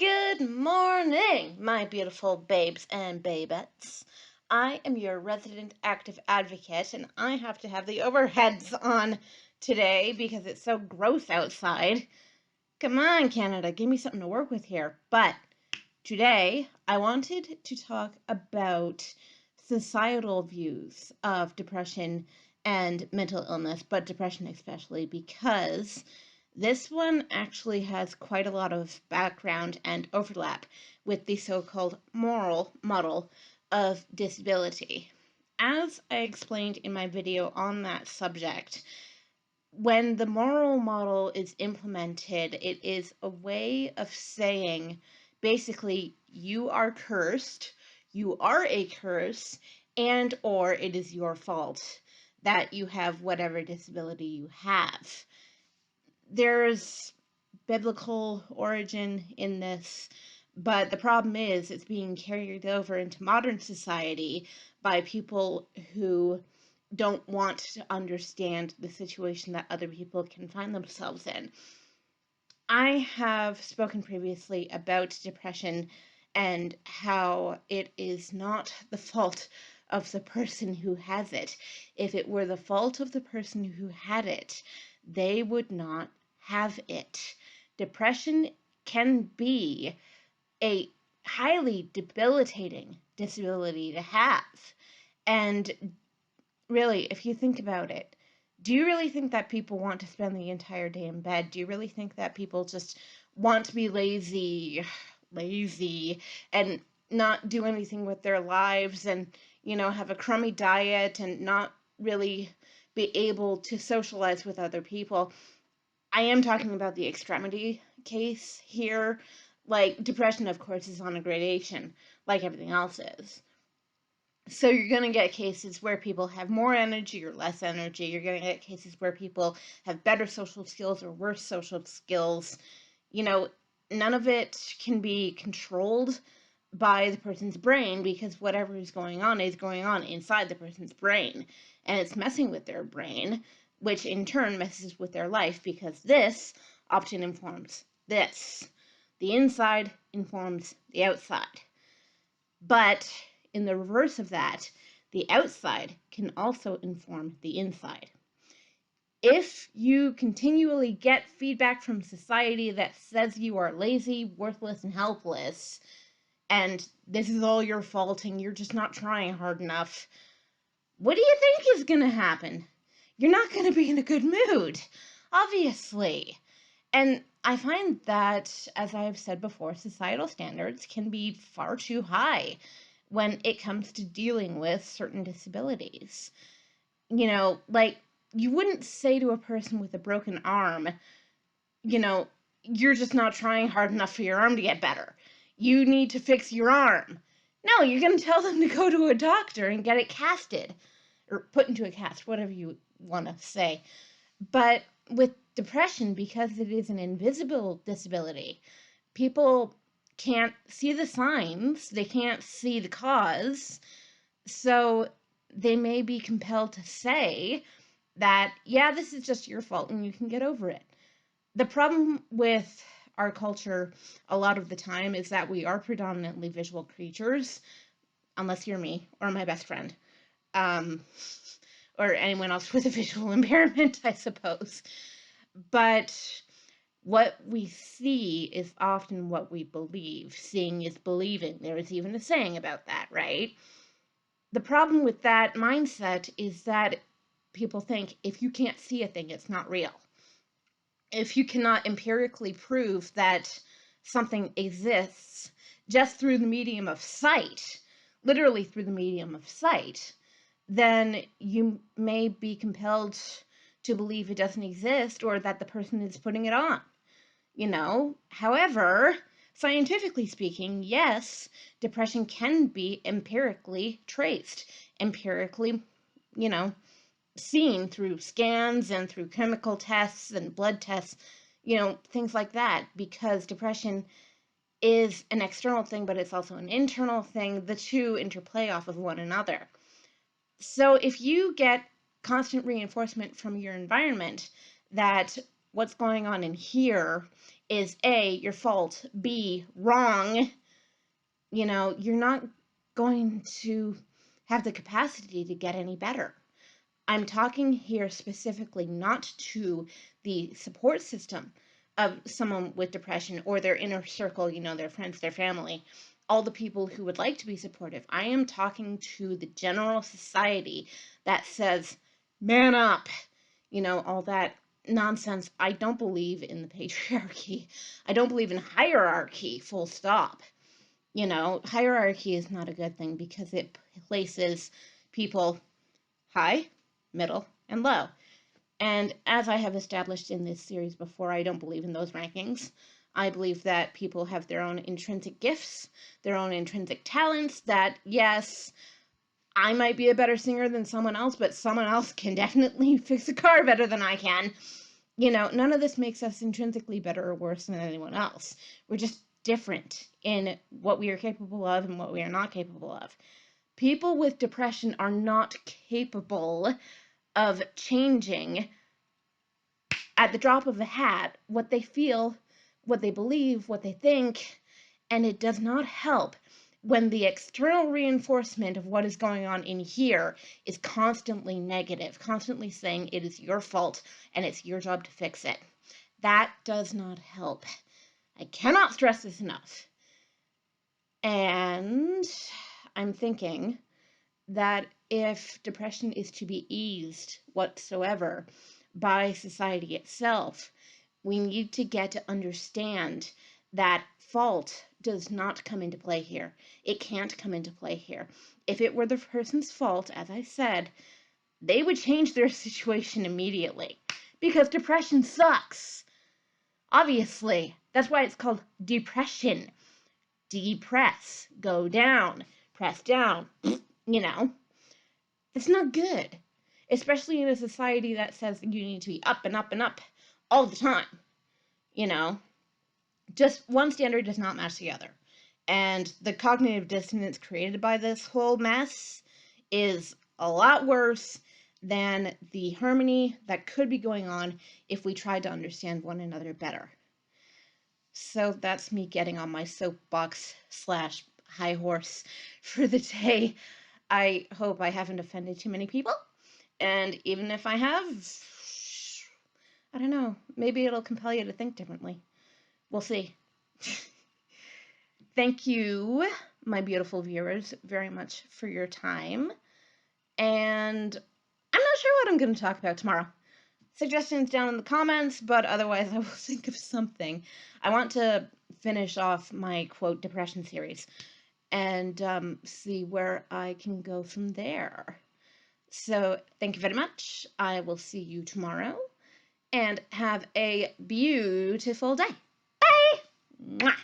Good morning, my beautiful babes and babettes. I am your resident active advocate, and I have to have the overheads on today because it's so gross outside. Come on, Canada, give me something to work with here. But today, I wanted to talk about societal views of depression and mental illness, but depression especially, because this one actually has quite a lot of background and overlap with the so-called moral model of disability. As I explained in my video on that subject, when the moral model is implemented, it is a way of saying basically you are cursed, you are a curse, and or it is your fault that you have whatever disability you have. There's biblical origin in this, but the problem is it's being carried over into modern society by people who don't want to understand the situation that other people can find themselves in. I have spoken previously about depression and how it is not the fault of the person who has it. If it were the fault of the person who had it, they would not have it. Depression can be a highly debilitating disability to have. And really, if you think about it, do you really think that people want to spend the entire day in bed? Do you really think that people just want to be lazy, and not do anything with their lives and, have a crummy diet and not really be able to socialize with other people? I am talking about the extremity case here. Like, depression, of course, is on a gradation, like everything else is. So you're going to get cases where people have more energy or less energy. You're going to get cases where people have better social skills or worse social skills. None of it can be controlled by the person's brain, because whatever is going on inside the person's brain, and it's messing with their brain, which in turn messes with their life, because this often informs this. The inside informs the outside. But in the reverse of that, the outside can also inform the inside. If you continually get feedback from society that says you are lazy, worthless, and helpless, and this is all your fault and you're just not trying hard enough, what do you think is going to happen? You're not going to be in a good mood, obviously. And I find that, as I have said before, societal standards can be far too high when it comes to dealing with certain disabilities. Like, you wouldn't say to a person with a broken arm, you're just not trying hard enough for your arm to get better. You need to fix your arm. No, you're going to tell them to go to a doctor and get it casted, or put into a cast, whatever you want to say. But with depression, because it is an invisible disability, people can't see the signs, they can't see the cause, so they may be compelled to say that, yeah, this is just your fault and you can get over it. The problem with our culture a lot of the time is that we are predominantly visual creatures, unless you're me or my best friend, or anyone else with a visual impairment, I suppose. But what we see is often what we believe. Seeing is believing. There is even a saying about that, right? The problem with that mindset is that people think if you can't see a thing, it's not real. If you cannot empirically prove that something exists just through the medium of sight, literally through the medium of sight, then you may be compelled to believe it doesn't exist, or that the person is putting it on. However, scientifically speaking, yes, depression can be empirically traced, empirically, seen through scans and through chemical tests and blood tests, things like that, because depression is an external thing, but it's also an internal thing. The two interplay off of one another. So if you get constant reinforcement from your environment that what's going on in here is A, your fault, B, wrong, you're not going to have the capacity to get any better. I'm talking here specifically not to the support system of someone with depression or their inner circle, their friends, their family, all the people who would like to be supportive. I am talking to the general society that says, man up, all that nonsense. I don't believe in the patriarchy. I don't believe in hierarchy, full stop. Hierarchy is not a good thing because it places people high, middle, and low. And as I have established in this series before, I don't believe in those rankings. I believe that people have their own intrinsic gifts, their own intrinsic talents, that yes, I might be a better singer than someone else, but someone else can definitely fix a car better than I can. None of this makes us intrinsically better or worse than anyone else. We're just different in what we are capable of and what we are not capable of. People with depression are not capable of changing at the drop of a hat what they feel, what they believe, what they think, and it does not help when the external reinforcement of what is going on in here is constantly negative, constantly saying it is your fault and it's your job to fix it. That does not help. I cannot stress this enough. And I'm thinking that if depression is to be eased whatsoever by society itself, we need to get to understand that fault does not come into play here. It can't come into play here. If it were the person's fault, as I said, they would change their situation immediately because depression sucks. Obviously, that's why it's called depression. Depress, go down, press down, It's not good, especially in a society that says you need to be up and up and up all the time. Just one standard does not match the other. And the cognitive dissonance created by this whole mess is a lot worse than the harmony that could be going on if we tried to understand one another better. So that's me getting on my soapbox / high horse for the day. I hope I haven't offended too many people. And even if I have, I don't know, maybe it'll compel you to think differently. We'll see. Thank you, my beautiful viewers, very much for your time. And I'm not sure what I'm going to talk about tomorrow. Suggestions down in the comments, but otherwise I will think of something. I want to finish off my quote depression series and see where I can go from there. So thank you very much. I will see you tomorrow and have a beautiful day. Bye! Mwah!